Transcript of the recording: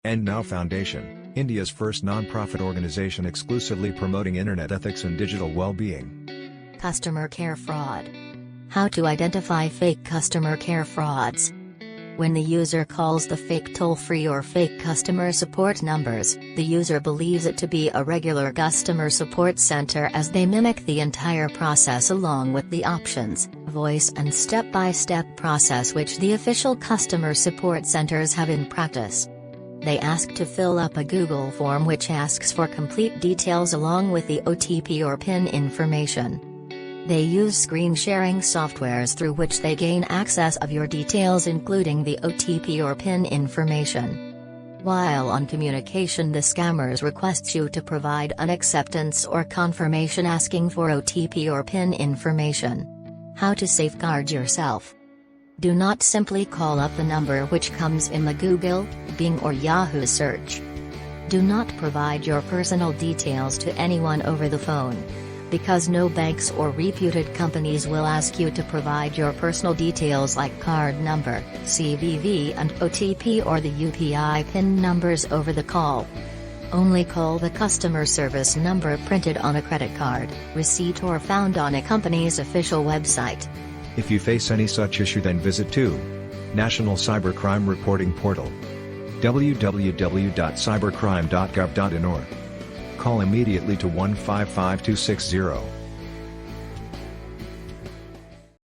And Now Foundation, India's first non-profit organization exclusively promoting internet ethics and digital well-being. Customer care fraud. How to identify fake customer care frauds. When the user calls the fake toll-free or fake customer support numbers, the user believes it to be a regular customer support center as they mimic the entire process along with the options, voice and step-by-step process which the official customer support centers have in practice. They ask to fill up a Google form which asks for complete details along with the OTP or PIN information. They use screen sharing softwares through which they gain access of your details including the OTP or PIN information. While on communication, the scammers request you to provide an acceptance or confirmation asking for OTP or PIN information. How to safeguard yourself. Do not simply call up the number which comes in the Google, Bing or Yahoo search. Do not provide your personal details to anyone over the phone. Because no banks or reputed companies will ask you to provide your personal details like card number, CVV and OTP or the UPI PIN numbers over the call. Only call the customer service number printed on a credit card, receipt or found on a company's official website. If you face any such issue, then visit to National Cybercrime Reporting Portal, www.cybercrime.gov.in or call immediately to 155260.